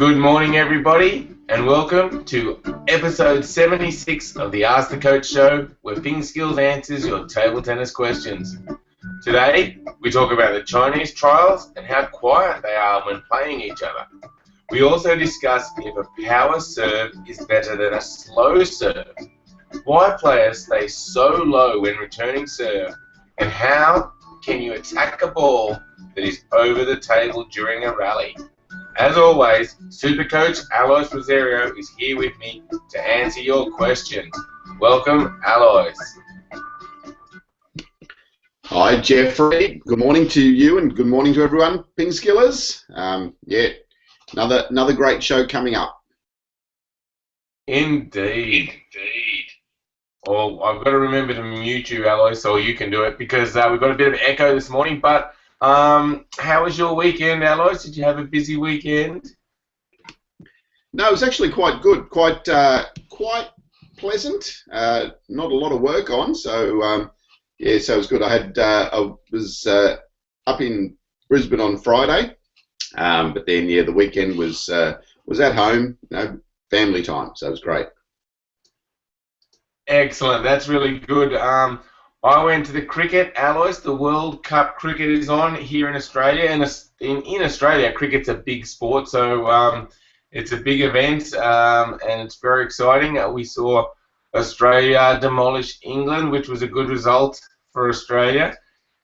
Good morning, everybody, and welcome to episode 76 of the Ask the Coach show, where PingSkills answers your table tennis questions. Today, we talk about the Chinese trials and how quiet they are when playing each other. We also discuss if a power serve is better than a slow serve, why players stay so low when returning serve, and how can you attack a ball that is over the table during a rally. As always, Super Coach Alois Rosario is here with me to answer your questions. Welcome, Alois. Hi, Jeffrey. Good morning to you and good morning to everyone, PingSkillers. Another great show coming up. Indeed. Well, I've got to remember to mute you, Alois, so you can do it because we've got a bit of echo this morning. But how was your weekend, Alois? Did you have a busy weekend? No, it was actually quite good, quite pleasant. Not a lot of work on, so so it was good. I was up in Brisbane on Friday, but then the weekend was at home, family time, so it was great. Excellent, that's really good. I went to the cricket, Alois. The World Cup cricket is on here in Australia, and in Australia, cricket's a big sport, so it's a big event, and it's very exciting. We saw Australia demolish England, which was a good result for Australia.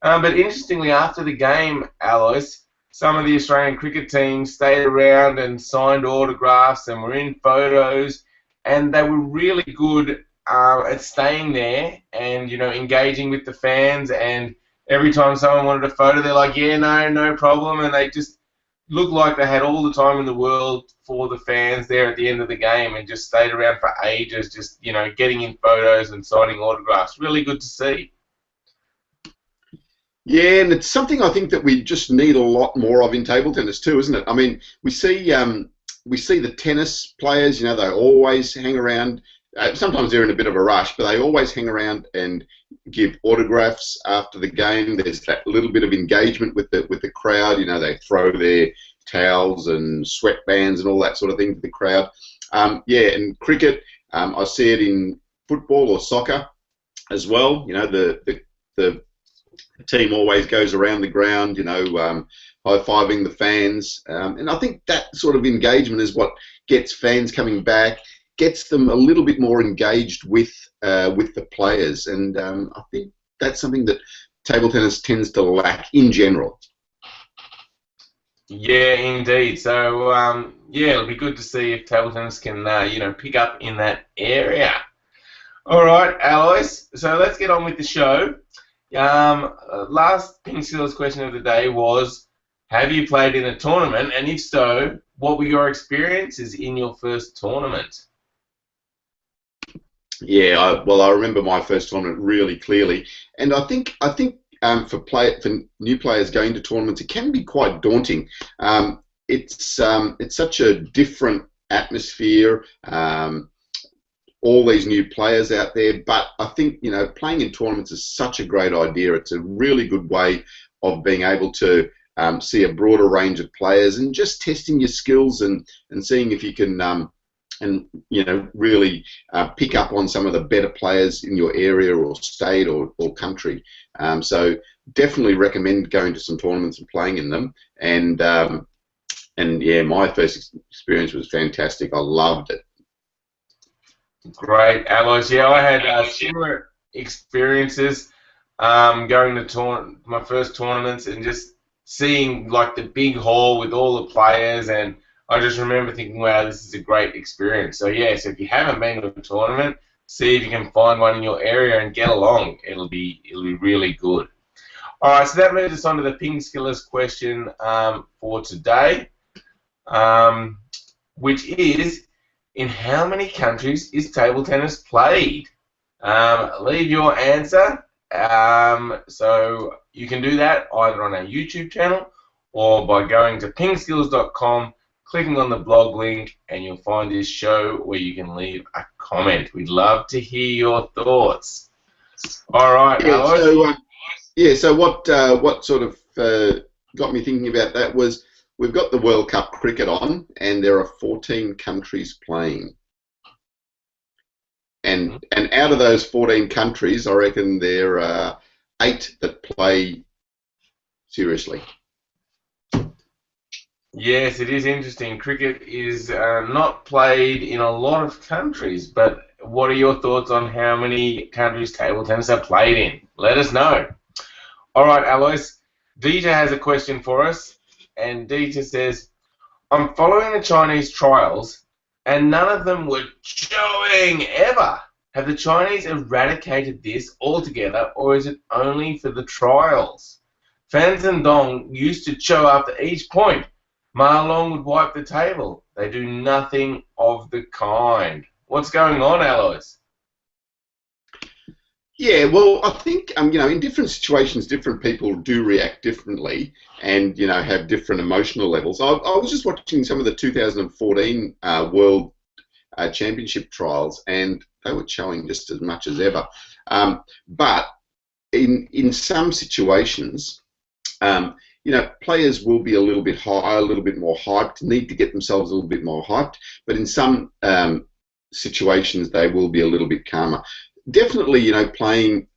But interestingly, after the game, Alois, some of the Australian cricket teams stayed around and signed autographs and were in photos, and they were really good at staying there and engaging with the fans, and every time someone wanted a photo they're like, yeah, no problem, and they just looked like they had all the time in the world for the fans there at the end of the game and just stayed around for ages, just getting in photos and signing autographs. Really good to see. Yeah, and it's something I think that we just need a lot more of in table tennis too, isn't it? I mean, we see the tennis players, they always hang around. Sometimes they're in a bit of a rush, but they always hang around and give autographs after the game. There's that little bit of engagement with the crowd. They throw their towels and sweatbands and all that sort of thing to the crowd. And cricket, I see it in football or soccer as well. The team always goes around the ground, high-fiving the fans. And I think that sort of engagement is what gets fans coming back, gets them a little bit more engaged with the players, and I think that's something that table tennis tends to lack in general. Yeah, indeed. So it'll be good to see if table tennis can pick up in that area. All right, Alois. So let's get on with the show. Last PingSkills question of the day was, have you played in a tournament, and if so, what were your experiences in your first tournament? Yeah, I remember my first tournament really clearly, and I think for new players going to tournaments, it can be quite daunting. It's such a different atmosphere, all these new players out there, but I think playing in tournaments is such a great idea. It's a really good way of being able to see a broader range of players and just testing your skills and seeing if you can really pick up on some of the better players in your area or state or country. So definitely recommend going to some tournaments and playing in them. And my first experience was fantastic. I loved it. Great, Alois. Yeah, I had similar experiences going to my first tournaments and just seeing like the big hall with all the players, and I just remember thinking, wow, this is a great experience. So yeah, so if you haven't been to a tournament, see if you can find one in your area and get along. It'll be really good. All right, so that moves us on to the PingSkillers question for today, which is, in how many countries is table tennis played? Leave your answer. So you can do that either on our YouTube channel or by going to pingskills.com, clicking on the blog link, and you'll find this show where you can leave a comment. We'd love to hear your thoughts. All right, Alois. So what sort of got me thinking about that was we've got the World Cup cricket on, and there are 14 countries playing. And out of those 14 countries, I reckon there are 8 that play seriously. Yes, it is interesting. Cricket is not played in a lot of countries, but what are your thoughts on how many countries table tennis are played in? Let us know. All right, Alois. Dita has a question for us, and Dita says, I'm following the Chinese trials, and none of them were showing ever. Have the Chinese eradicated this altogether, or is it only for the trials? Fan Zhendong used to chow after each point. Ma Long would wipe the table. They do nothing of the kind. What's going on, Alois? Yeah, well, I think in different situations, different people do react differently, and have different emotional levels. I was just watching some of the 2014 World Championship trials, and they were showing just as much as ever. But in some situations, players will be a little bit higher, a little bit more hyped, need to get themselves a little bit more hyped. But in some situations, they will be a little bit calmer. Definitely, playing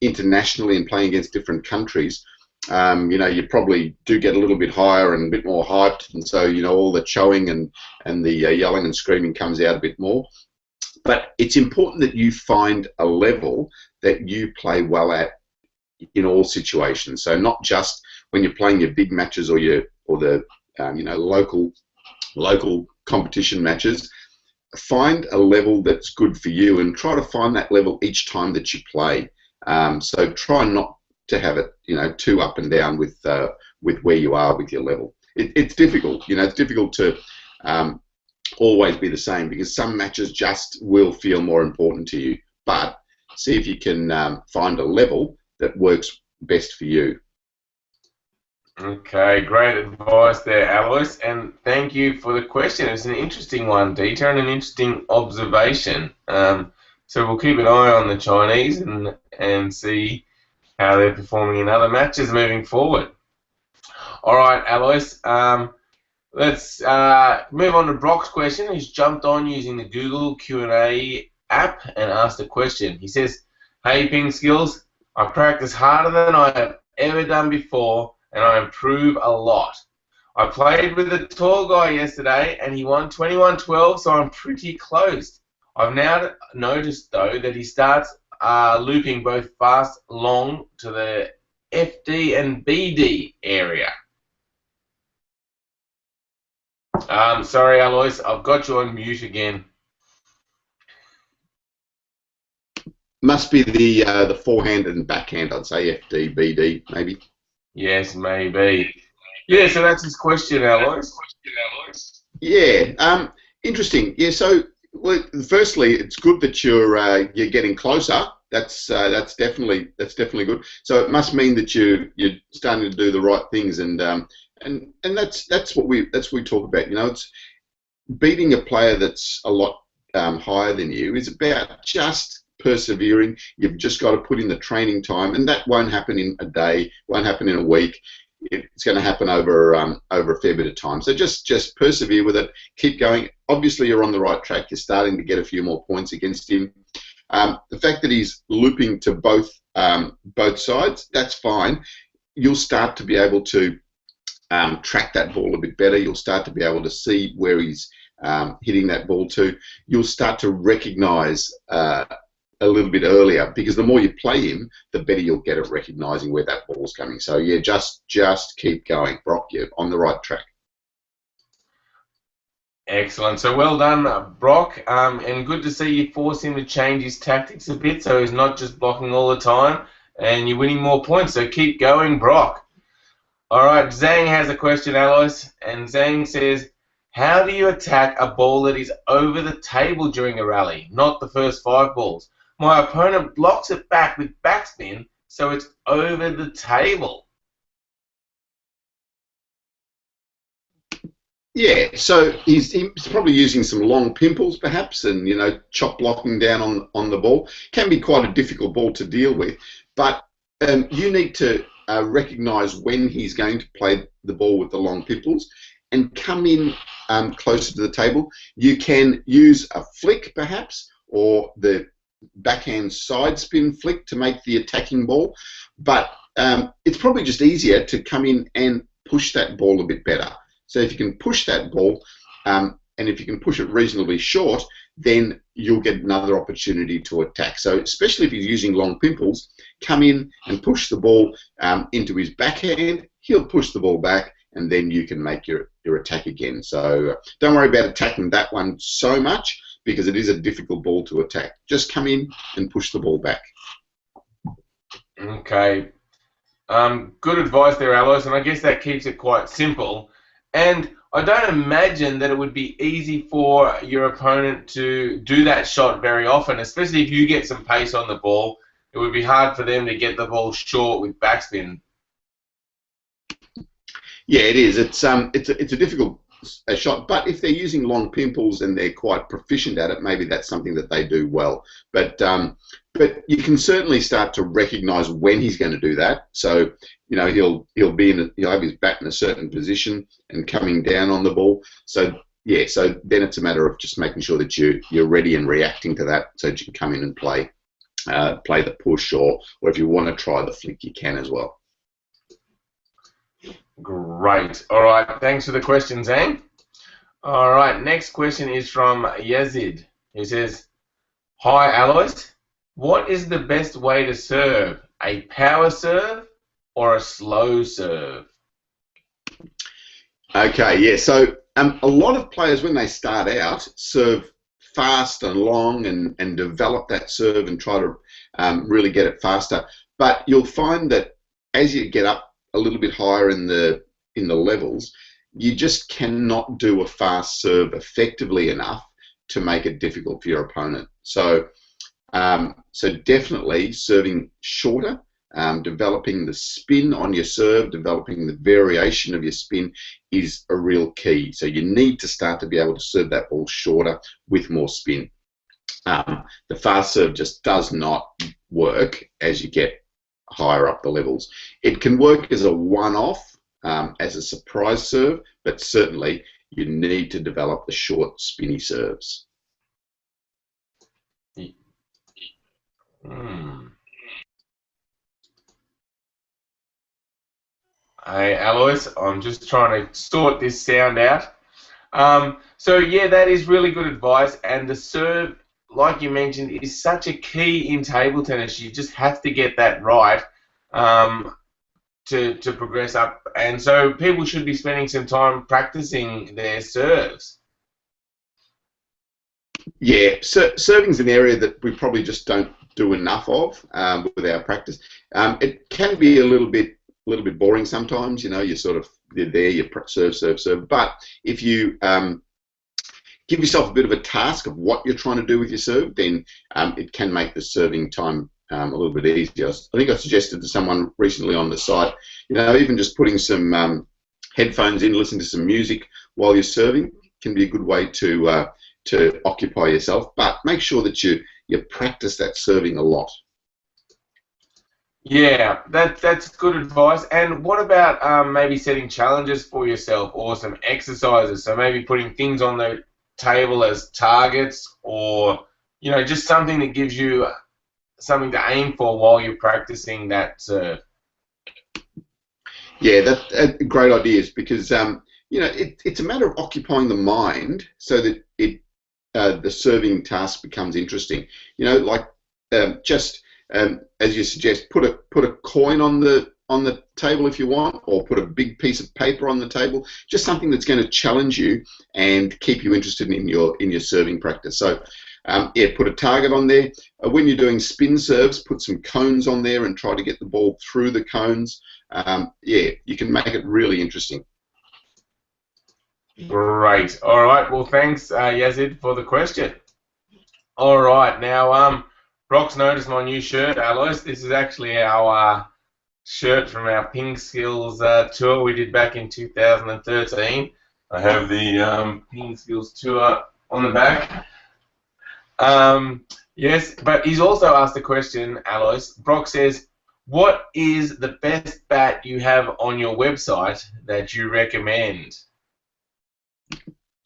internationally and playing against different countries, you probably do get a little bit higher and a bit more hyped, and so all the showing and the yelling and screaming comes out a bit more. But it's important that you find a level that you play well at in all situations. So not just when you're playing your big matches or the local competition matches. Find a level that's good for you and try to find that level each time that you play. So try not to have it, too up and down with where you are with your level. It's difficult, it's difficult to always be the same, because some matches just will feel more important to you. But see if you can find a level that works best for you. Okay, great advice there, Alois, and thank you for the question. It's an interesting one, Dieter, and an interesting observation. So we'll keep an eye on the Chinese and see how they're performing in other matches moving forward. All right, Alois, let's move on to Brock's question. He's jumped on using the Google Q&A app and asked a question. He says, "Hey, PingSkills, I practice harder than I have ever done before, and I improve a lot. I played with a tall guy yesterday, and he won 21-12, so I'm pretty close. I've now noticed, though, that he starts looping both fast long to the FD and BD area." Sorry, Alois, I've got you on mute again. Must be the forehand and backhand, I'd say, FD, BD, maybe. Yes, maybe. Yeah, so that's his question, Alois. Yeah, interesting. Yeah, so firstly, it's good that you're getting closer. That's definitely good. So it must mean that you're starting to do the right things, and that's what we talk about. It's beating a player that's a lot higher than you is about just persevering. You've just got to put in the training time, and that won't happen in a day, won't happen in a week. It's going to happen over a fair bit of time. So just persevere with it. Keep going. Obviously, you're on the right track. You're starting to get a few more points against him. The fact that he's looping to both sides, that's fine. You'll start to be able to track that ball a bit better. You'll start to be able to see where he's hitting that ball to. You'll start to recognise a little bit earlier, because the more you play him, the better you'll get at recognising where that ball's coming. So yeah, just keep going, Brock. You're on the right track. Excellent. So well done, Brock. And good to see you force him to change his tactics a bit, so he's not just blocking all the time, and you're winning more points. So keep going, Brock. All right, Zhang has a question, Alois, and Zhang says, "How do you attack a ball that is over the table during a rally, not the first 5 balls? My opponent blocks it back with backspin, so it's over the table." Yeah, so he's probably using some long pimples, perhaps, and chop blocking down on the ball. Can be quite a difficult ball to deal with, but you need to recognise when he's going to play the ball with the long pimples and come in closer to the table. You can use a flick perhaps, or the backhand side spin flick to make the attacking ball, but it's probably just easier to come in and push that ball a bit better. So if you can push that ball, and if you can push it reasonably short, then you'll get another opportunity to attack. So especially if he's using long pimples, come in and push the ball into his backhand. He'll push the ball back, and then you can make your attack again. So don't worry about attacking that one so much, because it is a difficult ball to attack. Just come in and push the ball back. Okay. Good advice there, Alois, and I guess that keeps it quite simple. And I don't imagine that it would be easy for your opponent to do that shot very often, especially if you get some pace on the ball. It would be hard for them to get the ball short with backspin. Yeah, it is. It's a difficult shot, but if they're using long pimples and they're quite proficient at it, maybe that's something that they do well. But you can certainly start to recognise when he's going to do that. So he'll have his bat in a certain position and coming down on the ball. So yeah, so then it's a matter of just making sure that you're ready and reacting to that, so that you can come in and play the push, or if you want to try the flick, you can as well. Great. All right. Thanks for the question, Zane. All right. Next question is from Yazid. He says, "Hi, Alois. What is the best way to serve? A power serve or a slow serve?" Okay. Yeah. So a lot of players, when they start out, serve fast and long and develop that serve and try to really get it faster. But you'll find that as you get up a little bit higher in the levels, you just cannot do a fast serve effectively enough to make it difficult for your opponent. So definitely serving shorter, developing the spin on your serve, developing the variation of your spin is a real key. So you need to start to be able to serve that ball shorter with more spin. The fast serve just does not work as you get higher up the levels. It can work as a one-off, as a surprise serve, but certainly you need to develop the short, spinny serves. Hey, Alois, I'm just trying to sort this sound out. So yeah, that is really good advice, and the serve, like you mentioned, is such a key in table tennis. You just have to get that right to progress up, and so people should be spending some time practicing their serves. Yeah, serving's an area that we probably just don't do enough of with our practice. It can be a little bit boring sometimes. You're there, you serve. But if you give yourself a bit of a task of what you're trying to do with your serve, then it can make the serving time a little bit easier. I think I suggested to someone recently on the site, even just putting some headphones in, listening to some music while you're serving can be a good way to occupy yourself. But make sure that you practice that serving a lot. Yeah, that's good advice. And what about maybe setting challenges for yourself or some exercises? So maybe putting things on the table as targets, or just something that gives you something to aim for while you're practicing that serve. Yeah, that's great ideas, because it's a matter of occupying the mind so that the serving task becomes interesting. As you suggest, put a coin on the table if you want, or put a big piece of paper on the table. Just something that's going to challenge you and keep you interested in your serving practice. So put a target on there. When you're doing spin serves, put some cones on there and try to get the ball through the cones. You can make it really interesting. Great. All right. Well, thanks, Yazid, for the question. All right. Now, Brock's noticed my new shirt, Alois. This is actually our shirt from our PingSkills tour we did back in 2013. I have the PingSkills tour on the back. Yes, but he's also asked a question, Alois. Brock says, What is the best bat you have on your website that you recommend?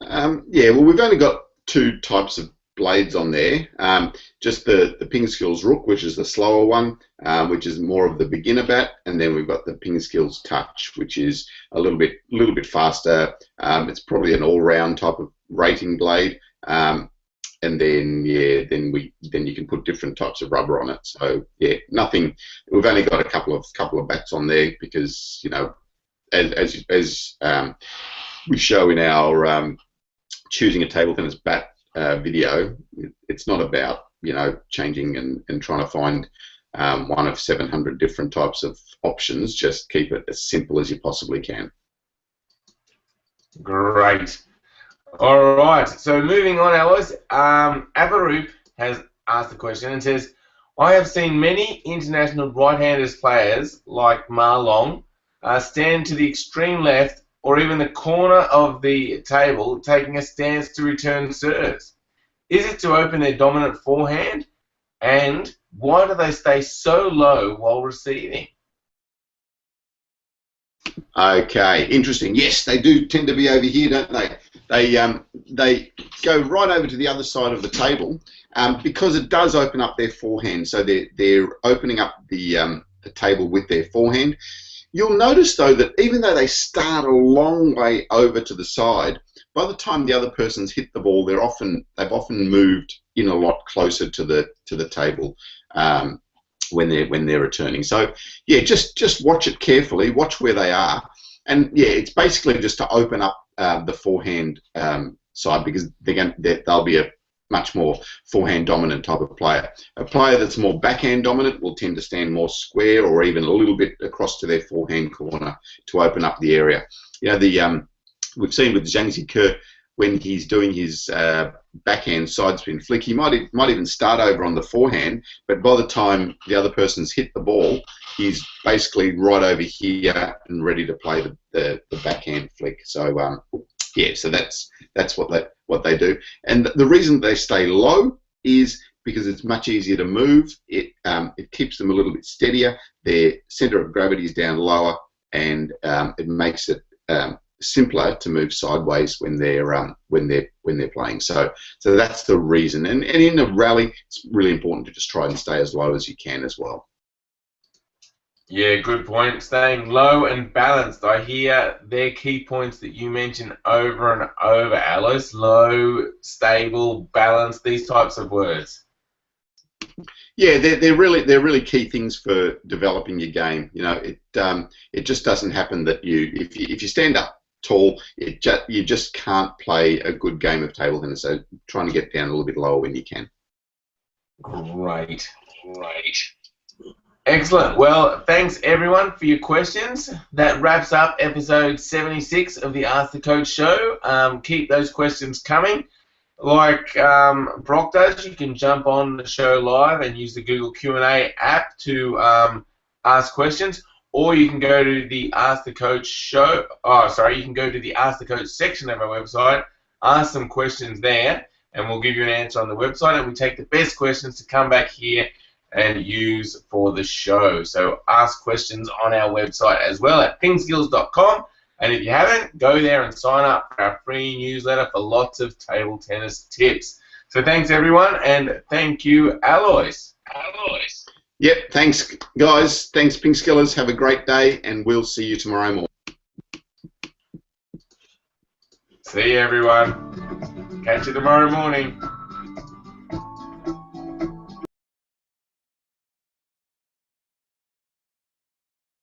Yeah, well, we've only got two types of blades on there. Just the PingSkills Rook, which is the slower one, which is more of the beginner bat, and then we've got the PingSkills Touch, which is a little bit faster. It's probably an all-round type of rating blade. And then then you can put different types of rubber on it. So yeah, nothing. We've only got a couple of bats on there because, you know, as we show in our choosing a table tennis bat video, it's not about, you know, changing and trying to find one of 700 different types of options. Just keep it as simple as you possibly can. Great. All right. So moving on, Alois. Avaroop has asked a question and says, I have seen many international right-handed players like Ma Long stand to the extreme left or even the corner of the table taking a stance to return serves. Is it to open their dominant forehand? And why do they stay so low while receiving? Okay, interesting. Yes, they do tend to be over here, don't they? They go right over to the other side of the table because it does open up their forehand. So they're opening up the table with their forehand. You'll notice though that even though they start a long way over to the side, by the time the other person's hit the ball, they've often moved in a lot closer to the table when they're returning. So yeah, just watch it carefully, watch where they are, and yeah, it's basically just to open up the forehand side because they'll be a much more forehand dominant type of player. A player that's more backhand dominant will tend to stand more square or even a little bit across to their forehand corner to open up the area. You know, we've seen with Zhang Zike when he's doing his backhand side spin flick, he might even start over on the forehand, but by the time the other person's hit the ball, he's basically right over here and ready to play the backhand flick. So yeah, so that's what they do, and the reason they stay low is because it's much easier to move. It keeps them a little bit steadier. Their center of gravity is down lower, and it makes it simpler to move sideways when they're playing. So that's the reason. And in a rally, it's really important to just try and stay as low as you can as well. Yeah, good point. Staying low and balanced. I hear they're key points that you mention over and over, Alice. Low, stable, balanced, these types of words. Yeah, they're really key things for developing your game. You know, it just doesn't happen that if you stand up tall, you just can't play a good game of table tennis. So trying to get down a little bit lower when you can. Great. Excellent. Well, thanks everyone for your questions. That wraps up episode 76 of the Ask the Coach show. Keep those questions coming. Like Brock does, you can jump on the show live and use the Google Q&A app to ask questions, or you can go to the Ask the Coach show. You can go to the Ask the Coach section of our website, ask some questions there, and we'll give you an answer on the website, and we take the best questions to come back here and use for the show. So ask questions on our website as well at pingskills.com. And if you haven't, go there and sign up for our free newsletter for lots of table tennis tips. So thanks everyone, and thank you, Alois. Yep, thanks guys. Thanks PingSkillers. Have a great day, and we'll see you tomorrow morning. See you everyone. Catch you tomorrow morning.